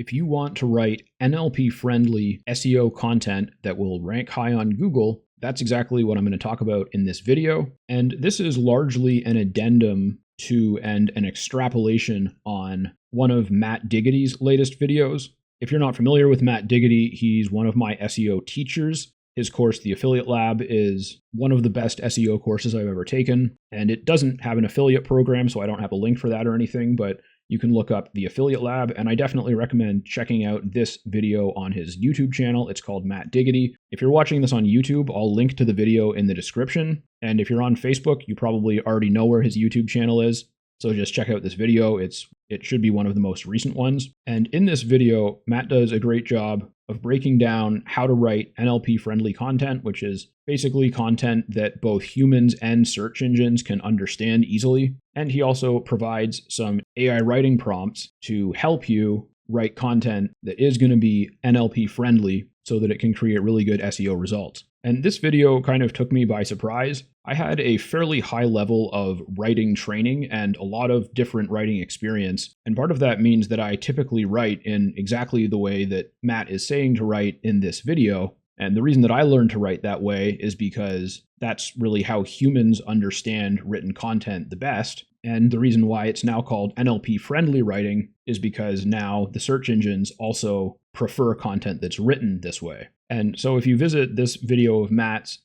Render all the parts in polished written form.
If you want to write NLP-friendly SEO content that will rank high on Google, that's exactly what I'm going to talk about in this video. And this is largely an addendum to and an extrapolation on one of Matt Diggity's latest videos. If you're not familiar with Matt Diggity, he's one of my SEO teachers. His course, The Affiliate Lab, is one of the best SEO courses I've ever taken. And it doesn't have an affiliate program, so I don't have a link for that or anything, but you can look up The Affiliate Lab, and I definitely recommend checking out this video on his YouTube channel. It's called Matt Diggity. If you're watching this on YouTube, I'll link to the video in the description. And if you're on Facebook, you probably already know where his YouTube channel is. So just check out this video. It should be one of the most recent ones. And in this video, Matt does a great job of breaking down how to write NLP-friendly content, which is basically content that both humans and search engines can understand easily. And he also provides some AI writing prompts to help you write content that is going to be NLP-friendly so that it can create really good SEO results. And this video kind of took me by surprise. I had a fairly high level of writing training and a lot of different writing experience. And part of that means that I typically write in exactly the way that Matt is saying to write in this video. And the reason that I learned to write that way is because that's really how humans understand written content the best. And the reason why it's now called NLP-friendly writing is because now the search engines also prefer content that's written this way. And so if you visit this video of Matt's,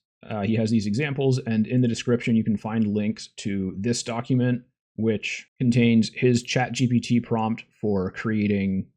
he has these examples, and in the description you can find links to this document, which contains his ChatGPT prompt for creating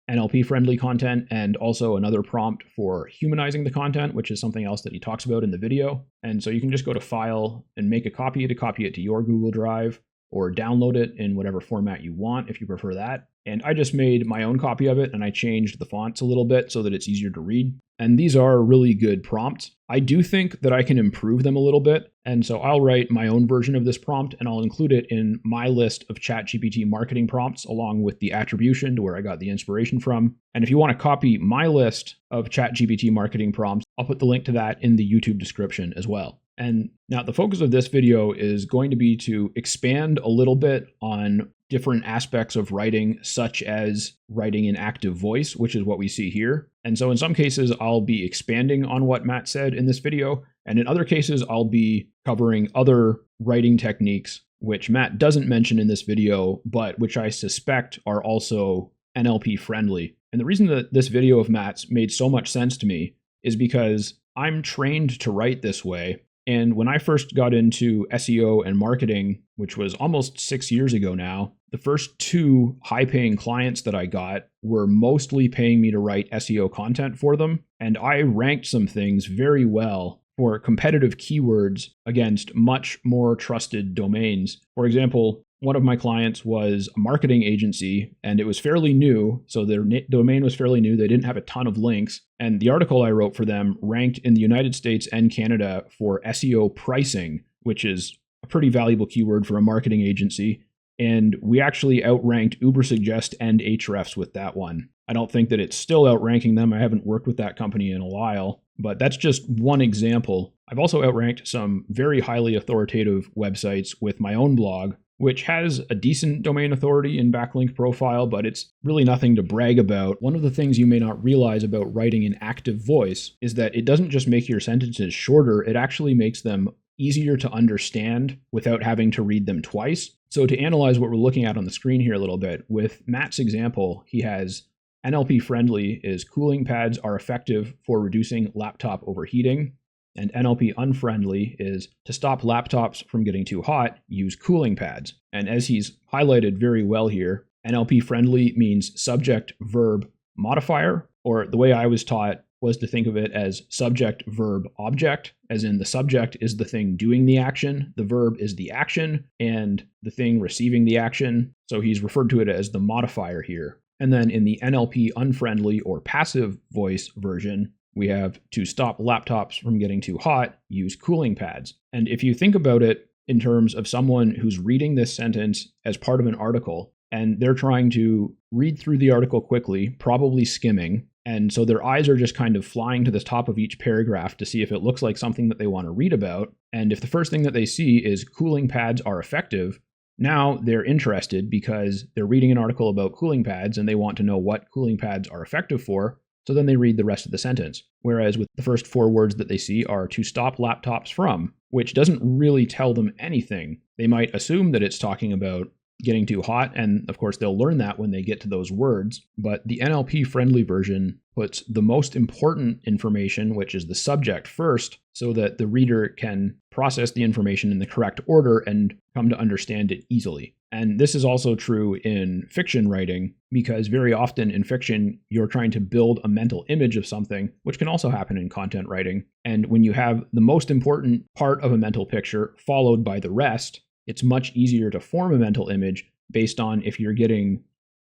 NLP-friendly content, and also another prompt for humanizing the content, which is something else that he talks about in the video. And so you can just go to File and make a copy it to your Google Drive, or download it in whatever format you want if you prefer that. And I just made my own copy of it, and I changed the fonts a little bit so that it's easier to read. And these are really good prompts. I do think that I can improve them a little bit, and so I'll write my own version of this prompt, and I'll include it in my list of ChatGPT marketing prompts along with the attribution to where I got the inspiration from. And if you want to copy my list of ChatGPT marketing prompts, I'll put the link to that in the YouTube description as well. And now the focus of this video is going to be to expand a little bit on different aspects of writing, such as writing in active voice, which is what we see here. And so in some cases, I'll be expanding on what Matt said in this video. And in other cases, I'll be covering other writing techniques, which Matt doesn't mention in this video, but which I suspect are also NLP friendly. And the reason that this video of Matt's made so much sense to me is because I'm trained to write this way. And when I first got into SEO and marketing, which was almost 6 years ago now, the first 2 high-paying clients that I got were mostly paying me to write SEO content for them. And I ranked some things very well for competitive keywords against much more trusted domains. For example, one of my clients was a marketing agency, and it was fairly new, so their domain was fairly new. They didn't have a ton of links, and the article I wrote for them ranked in the United States and Canada for SEO pricing, which is a pretty valuable keyword for a marketing agency, and we actually outranked Ubersuggest and Ahrefs with that one. I don't think that it's still outranking them. I haven't worked with that company in a while, but that's just one example. I've also outranked some very highly authoritative websites with my own blog, which has a decent domain authority and backlink profile, but it's really nothing to brag about. One of the things you may not realize about writing in active voice is that it doesn't just make your sentences shorter, it actually makes them easier to understand without having to read them twice. So to analyze what we're looking at on the screen here a little bit, with Matt's example, he has NLP friendly is cooling pads are effective for reducing laptop overheating. And NLP unfriendly is to stop laptops from getting too hot, use cooling pads. And as he's highlighted very well here, NLP friendly means subject verb modifier, or the way I was taught was to think of it as subject verb object, as in the subject is the thing doing the action, the verb is the action, and the thing receiving the action. So he's referred to it as the modifier here. And then in the NLP unfriendly or passive voice version, we have to stop laptops from getting too hot, use cooling pads. And if you think about it in terms of someone who's reading this sentence as part of an article, and they're trying to read through the article quickly, probably skimming, and so their eyes are just kind of flying to the top of each paragraph to see if it looks like something that they want to read about. And if the first thing that they see is cooling pads are effective, Now they're interested because they're reading an article about cooling pads and they want to know what cooling pads are effective for. So then they read the rest of the sentence. Whereas with the first 4 words that they see are to stop laptops from, which doesn't really tell them anything. They might assume that it's talking about getting too hot, and of course they'll learn that when they get to those words. But the NLP-friendly version puts the most important information, which is the subject, first, so that the reader can process the information in the correct order and come to understand it easily. And this is also true in fiction writing, because very often in fiction, you're trying to build a mental image of something, which can also happen in content writing. And when you have the most important part of a mental picture followed by the rest, it's much easier to form a mental image based on if you're getting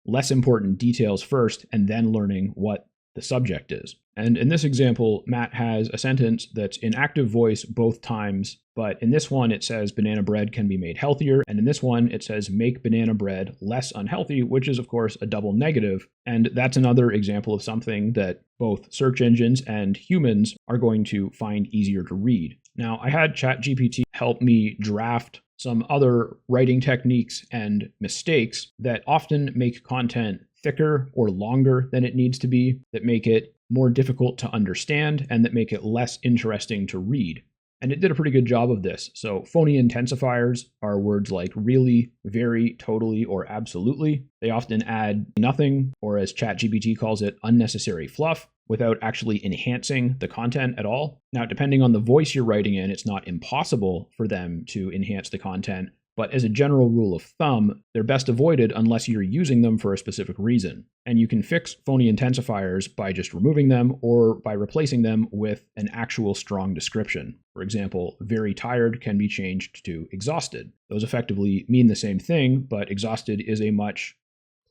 less important details first and then learning what the subject is. And in this example, Matt has a sentence that's in active voice both times, but in this one it says banana bread can be made healthier, and in this one it says make banana bread less unhealthy, which is of course a double negative. And that's another example of something that both search engines and humans are going to find easier to read. Now, I had ChatGPT help me draft some other writing techniques and mistakes that often make content thicker or longer than it needs to be, that make it more difficult to understand, and that make it less interesting to read. And it did a pretty good job of this. So phony intensifiers are words like really, very, totally, or absolutely. They often add nothing, or as ChatGPT calls it, unnecessary fluff, without actually enhancing the content at all. Now, depending on the voice you're writing in, it's not impossible for them to enhance the content, but as a general rule of thumb, they're best avoided unless you're using them for a specific reason. And you can fix phony intensifiers by just removing them or by replacing them with an actual strong description. For example, very tired can be changed to exhausted. Those effectively mean the same thing, but exhausted is a much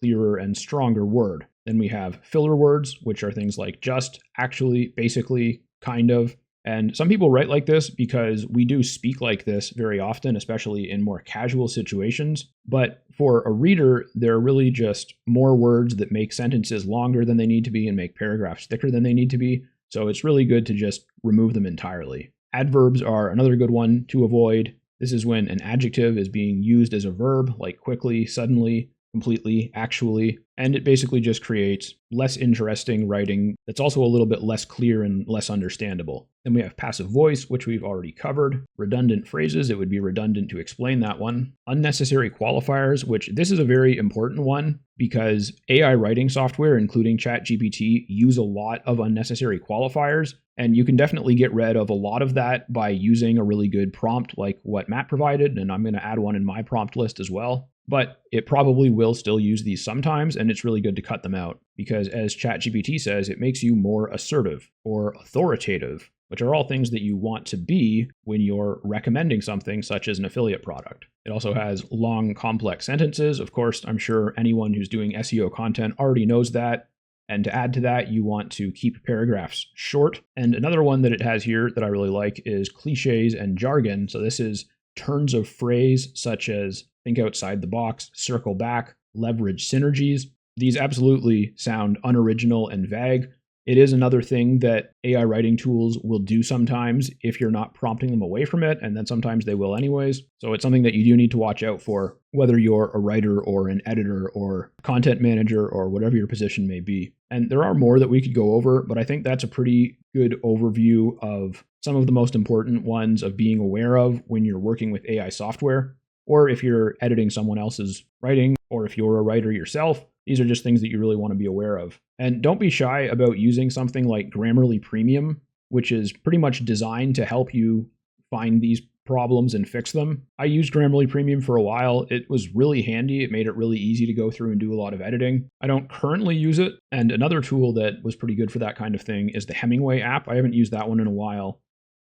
clearer and stronger word. Then we have filler words, which are things like just, actually, basically, kind of. And some people write like this because we do speak like this very often, especially in more casual situations. But for a reader, they're really just more words that make sentences longer than they need to be and make paragraphs thicker than they need to be. So it's really good to just remove them entirely. Adverbs are another good one to avoid. This is when an adjective is being used as a verb, like quickly, suddenly, completely, actually, and it basically just creates less interesting writing that's also a little bit less clear and less understandable. Then we have passive voice, which we've already covered. Redundant phrases, it would be redundant to explain that one. Unnecessary qualifiers, which this is a very important one because AI writing software, including ChatGPT, use a lot of unnecessary qualifiers, and you can definitely get rid of a lot of that by using a really good prompt like what Matt provided, and I'm going to add one in my prompt list as well. But it probably will still use these sometimes, and it's really good to cut them out because, as ChatGPT says, it makes you more assertive or authoritative, which are all things that you want to be when you're recommending something such as an affiliate product. It also has long, complex sentences. Of course, I'm sure anyone who's doing SEO content already knows that. And to add to that, you want to keep paragraphs short. And another one that it has here that I really like is cliches and jargon. So this is turns of phrase such as think outside the box, circle back, leverage synergies. These absolutely sound unoriginal and vague. It is another thing that AI writing tools will do sometimes if you're not prompting them away from it, and then sometimes they will anyways. So it's something that you do need to watch out for, whether you're a writer or an editor or content manager or whatever your position may be. And there are more that we could go over, but I think that's a pretty good overview of some of the most important ones of being aware of when you're working with AI software, or if you're editing someone else's writing, or if you're a writer yourself. These are just things that you really want to be aware of. And don't be shy about using something like Grammarly Premium, which is pretty much designed to help you find these problems and fix them. I used Grammarly Premium for a while. It was really handy. It made it really easy to go through and do a lot of editing. I don't currently use it. And another tool that was pretty good for that kind of thing is the Hemingway app. I haven't used that one in a while,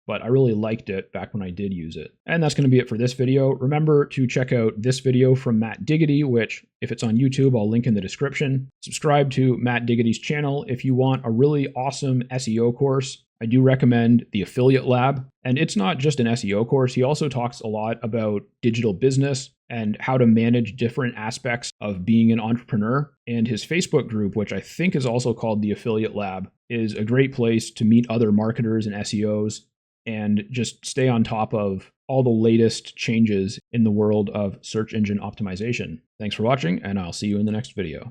but I really liked it back when I did use it. And that's going to be it for this video. Remember to check out this video from Matt Diggity, which if it's on YouTube, I'll link in the description. Subscribe to Matt Diggity's channel if you want a really awesome SEO course. I do recommend the Affiliate Lab, and it's not just an SEO course. He also talks a lot about digital business and how to manage different aspects of being an entrepreneur. And his Facebook group, which I think is also called the Affiliate Lab, is a great place to meet other marketers and SEOs and just stay on top of all the latest changes in the world of search engine optimization. Thanks for watching, and I'll see you in the next video.